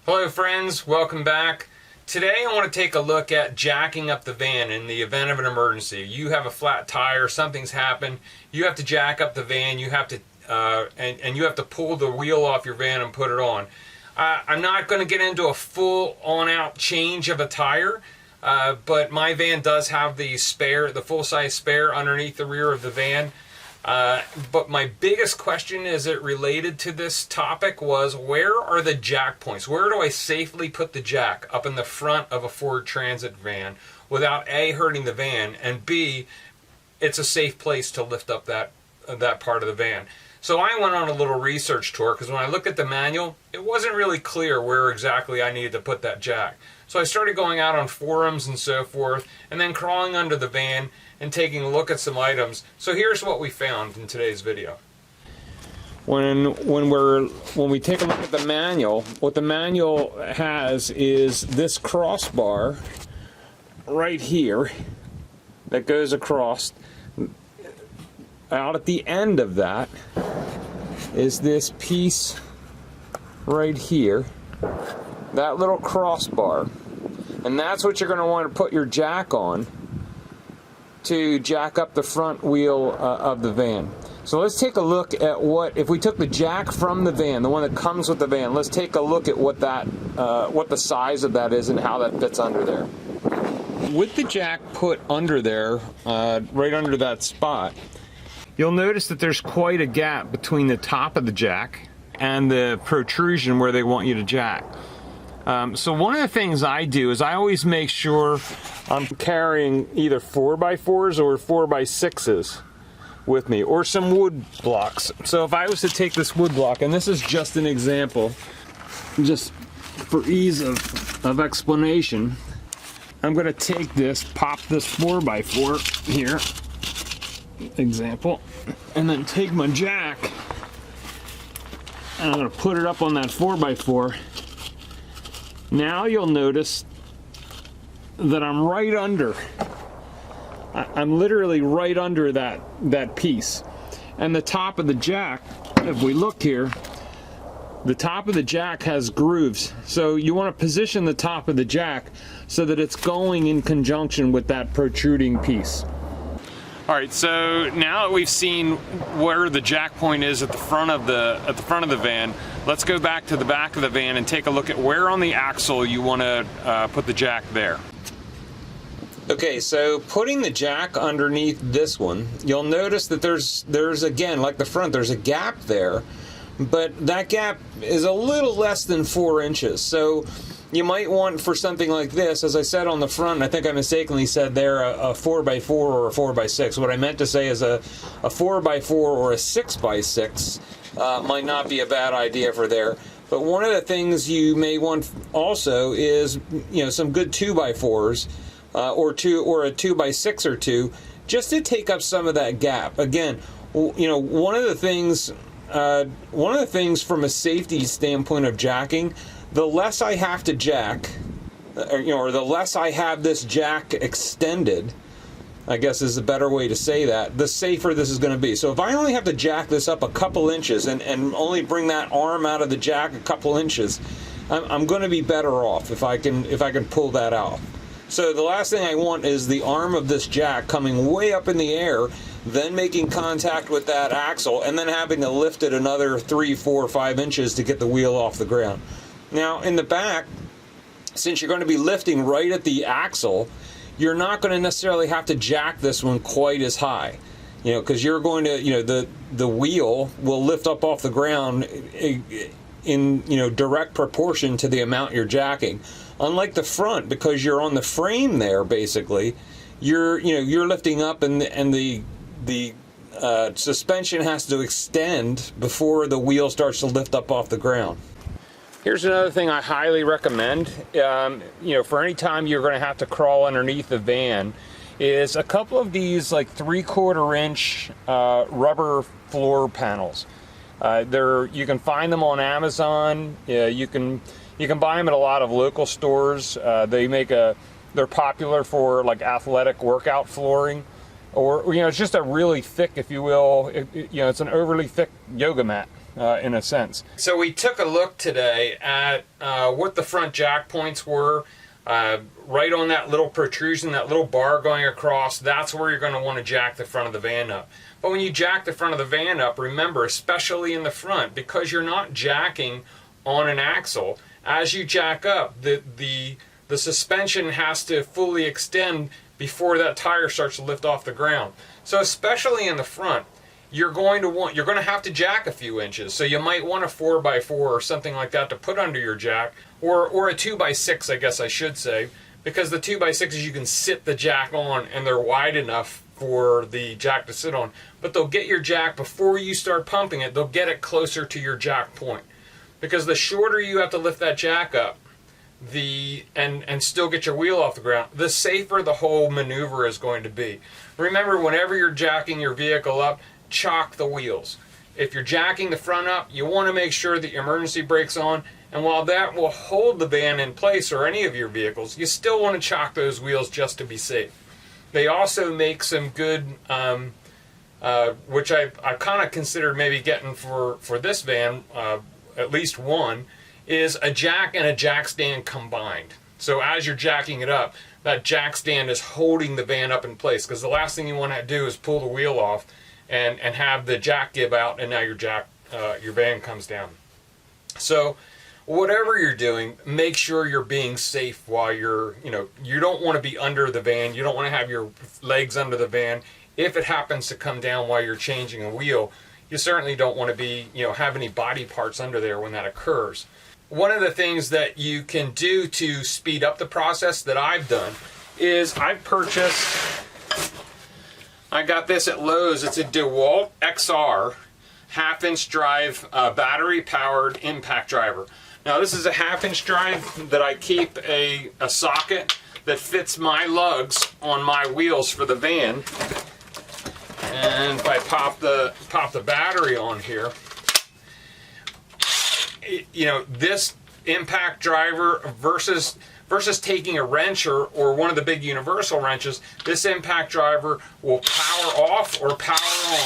Hello friends, welcome back. Today I want to take a look at jacking up the van in the event of an emergency. You have a flat tire, something's happened, you have to jack up the van, you have to and you have to pull the wheel off your van and put it on. I'm not going to get into a full on-out change of a tire, but my van does have the full-size spare underneath the rear of the van. But my biggest question as it related to this topic was, where are the jack points? Where do I safely put the jack up in the front of a Ford Transit van without A, hurting the van, and B, it's a safe place to lift up that part of the van? So I went on a little research tour because when I looked at the manual, it wasn't really clear where exactly I needed to put that jack. So I started going out on forums and so forth, and then crawling under the van and taking a look at some items. So here's what we found in today's video. When we take a look at the manual, what the manual has is this crossbar right here that goes across. Out at the end of that is this piece right here, that little crossbar, and that's what you're going to want to put your jack on to jack up the front wheel of the van. So let's take a look at if we took the jack from the van, the one that comes with the van, let's take a look at what the size of that is and how that fits under there. With the jack put under there, right under that spot, you'll notice that there's quite a gap between the top of the jack and the protrusion where they want you to jack. So one of the things I do is I always make sure I'm carrying either 4x4s or 4x6s with me, or some wood blocks. So if I was to take this wood block, and this is just an example, just for ease of explanation, I'm going to take this, pop this 4x4 here, example, and then take my jack and I'm going to put it up on that 4x4. Now you'll notice that I'm right under. I'm literally right under that piece. And the top of the jack, if we look here, the top of the jack has grooves. So you want to position the top of the jack so that it's going in conjunction with that protruding piece. All right, so now that we've seen where the jack point is at the front of the van, let's go back to the back of the van and take a look at where on the axle you want to put the jack there. Okay, so putting the jack underneath this one, you'll notice that there's again, like the front, there's a gap there, but that gap is a little less than 4 inches. So you might want, for something like this, as I said on the front, I think I mistakenly said there, a 4x4 or a 4x6. What I meant to say is a 4x4 or a 6x6 might not be a bad idea for there. But one of the things you may want also is, some good 2x4s or a 2x6 or 2, just to take up some of that gap. Again, one of the things from a safety standpoint of jacking, the less I have to jack, or the less I have this jack extended, I guess is a better way to say that, the safer this is going to be. So if I only have to jack this up a couple inches and only bring that arm out of the jack a couple inches, I'm going to be better off if I can pull that out. So the last thing I want is the arm of this jack coming way up in the air, then making contact with that axle, and then having to lift it another 3, 4, 5 inches to get the wheel off the ground. Now in the back, since you're going to be lifting right at the axle, you're not going to necessarily have to jack this one quite as high, because you're going to, the wheel will lift up off the ground in direct proportion to the amount you're jacking. Unlike the front, because you're on the frame there, basically, you're lifting up, and the suspension has to extend before the wheel starts to lift up off the ground. Here's another thing I highly recommend, for any time you're going to have to crawl underneath the van, is a couple of these like 3/4 inch rubber floor panels. You can find them on Amazon. You can buy them at a lot of local stores. They're popular for like athletic workout flooring, or it's just a really thick, if you will, it's an overly thick yoga mat. in a sense. So we took a look today at what the front jack points were. Right on that little protrusion, that little bar going across, that's where you're going to want to jack the front of the van up. But when you jack the front of the van up, remember, especially in the front, because you're not jacking on an axle, as you jack up, the suspension has to fully extend before that tire starts to lift off the ground. So especially in the front, you're going to have to jack a few inches. So you might want a 4x4 or something like that to put under your jack, or a 2x6, I guess I should say, because the 2x6s you can sit the jack on and they're wide enough for the jack to sit on. But they'll get your jack before you start pumping it. They'll get it closer to your jack point, because the shorter you have to lift that jack up, and still get your wheel off the ground, the safer the whole maneuver is going to be. Remember, whenever you're jacking your vehicle up, chock the wheels. If you're jacking the front up, you want to make sure that your emergency brake's on, and while that will hold the van in place, or any of your vehicles, you still want to chock those wheels just to be safe. They also make some good, which I kind of considered maybe getting for this van, at least one, is a jack and a jack stand combined. So as you're jacking it up, that jack stand is holding the van up in place, because the last thing you want to do is pull the wheel off and have the jack give out, and now your van comes down. So whatever you're doing, make sure you're being safe while you don't want to be under the van. You don't want to have your legs under the van. If it happens to come down while you're changing a wheel, you certainly don't want to be, have any body parts under there when that occurs. One of the things that you can do to speed up the process that I've done is I got this at Lowe's. It's a DeWalt XR half-inch drive battery-powered impact driver. Now this is a half-inch drive that I keep a socket that fits my lugs on my wheels for the van. And if I pop the battery on here, this impact driver versus taking a wrench or one of the big universal wrenches, this impact driver will power off or power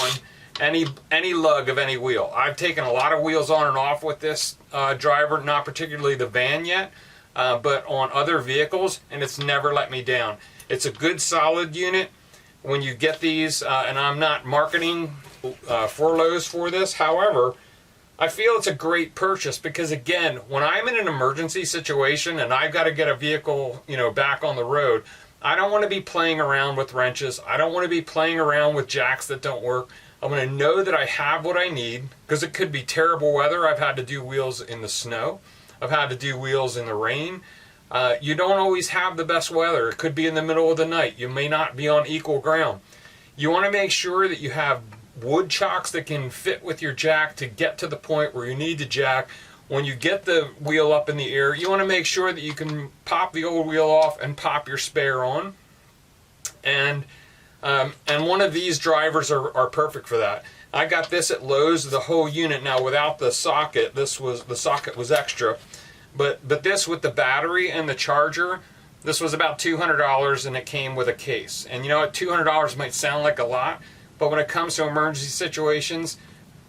on any lug of any wheel. I've taken a lot of wheels on and off with this driver, not particularly the van yet, but on other vehicles, and it's never let me down. It's a good solid unit. When you get these, and I'm not marketing for Lowe's for this, however, I feel it's a great purchase, because again, when I'm in an emergency situation and I've got to get a vehicle, back on the road, I don't want to be playing around with wrenches. I don't want to be playing around with jacks that don't work. I want to know that I have what I need, because it could be terrible weather. I've had to do wheels in the snow. I've had to do wheels in the rain. You don't always have the best weather. It could be in the middle of the night. You may not be on equal ground. You want to make sure that you have wood chocks that can fit with your jack to get to the point where you need to jack. When you get the wheel up in the air, you want to make sure that you can pop the old wheel off and pop your spare on. And one of these drivers are perfect for that. I got this at Lowe's, the whole unit. Now without the socket, the socket was extra. But this with the battery and the charger, this was about $200, and it came with a case. And you know what, $200 might sound like a lot, but when it comes to emergency situations,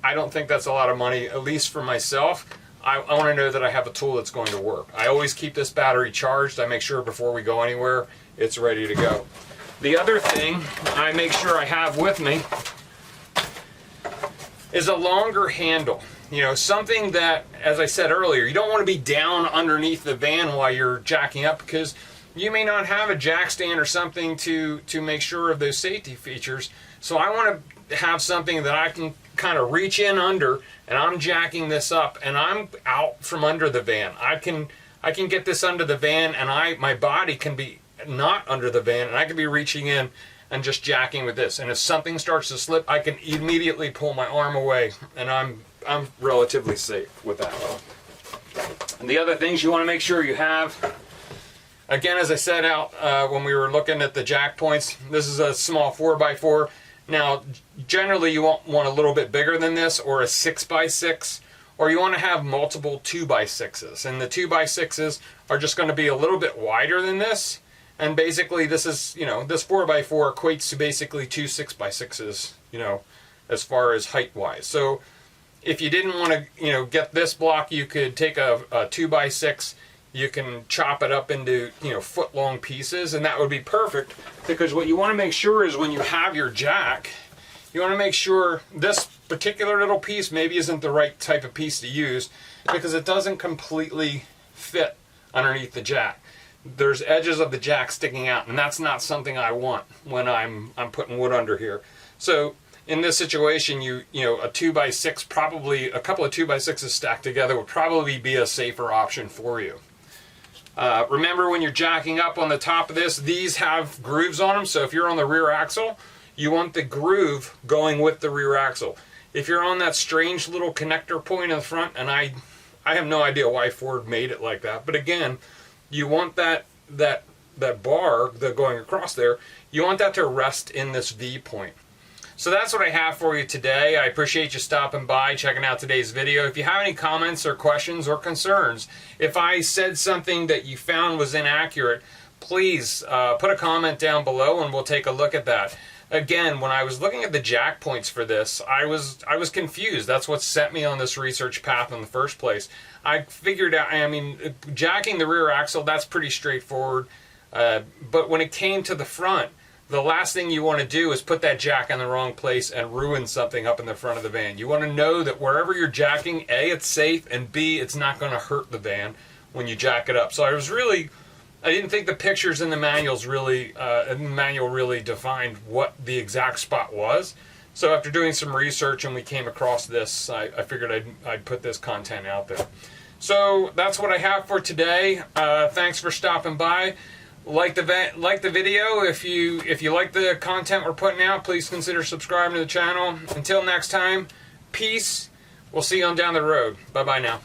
I don't think that's a lot of money, at least for myself. I want to know that I have a tool that's going to work. I always keep this battery charged. I make sure before we go anywhere, it's ready to go. The other thing I make sure I have with me is a longer handle. Something that, as I said earlier, you don't want to be down underneath the van while you're jacking up, because you may not have a jack stand or something to make sure of those safety features. So I want to have something that I can kind of reach in under, and I'm jacking this up, and I'm out from under the van. I can get this under the van, and my body can be not under the van, and I can be reaching in and just jacking with this. And if something starts to slip, I can immediately pull my arm away, and I'm relatively safe with that. And the other things you want to make sure you have, again, as I said out when we were looking at the jack points, this is a small 4x4. Now, generally you want a little bit bigger than this, or a 6x6, or you want to have multiple 2x6s. And the 2x6s are just going to be a little bit wider than this. And basically this is, this 4x4 equates to basically two 6x6s, as far as height-wise. So If you didn't want to, get this block, you could take a 2x6. You can chop it up into, foot-long pieces, and that would be perfect, because what you want to make sure is when you have your jack, you want to make sure this particular little piece maybe isn't the right type of piece to use, because it doesn't completely fit underneath the jack. There's edges of the jack sticking out, and that's not something I want when I'm putting wood under here. So in this situation, a 2x6, probably a couple of 2x6s stacked together would probably be a safer option for you. Remember, when you're jacking up on the top of this, these have grooves on them, so if you're on the rear axle, you want the groove going with the rear axle. If you're on that strange little connector point in the front, and I have no idea why Ford made it like that, but again, you want that bar that going across there, you want that to rest in this V point. So that's what I have for you today. I appreciate you stopping by, checking out today's video. If you have any comments or questions or concerns, if I said something that you found was inaccurate, please put a comment down below and we'll take a look at that. Again, when I was looking at the jack points for this, I was confused. That's what set me on this research path in the first place. I figured out, jacking the rear axle, that's pretty straightforward. But when it came to the front, the last thing you want to do is put that jack in the wrong place and ruin something up in the front of the van. You want to know that wherever you're jacking, A, it's safe, and B, it's not going to hurt the van when you jack it up. So I didn't think the pictures in the manual really defined what the exact spot was. So after doing some research and we came across this, I figured I'd put this content out there. So that's what I have for today. Thanks for stopping by. Like the video. If you like the content we're putting out, please consider subscribing to the channel. Until next time, peace. We'll see you on down the road. Bye-bye now.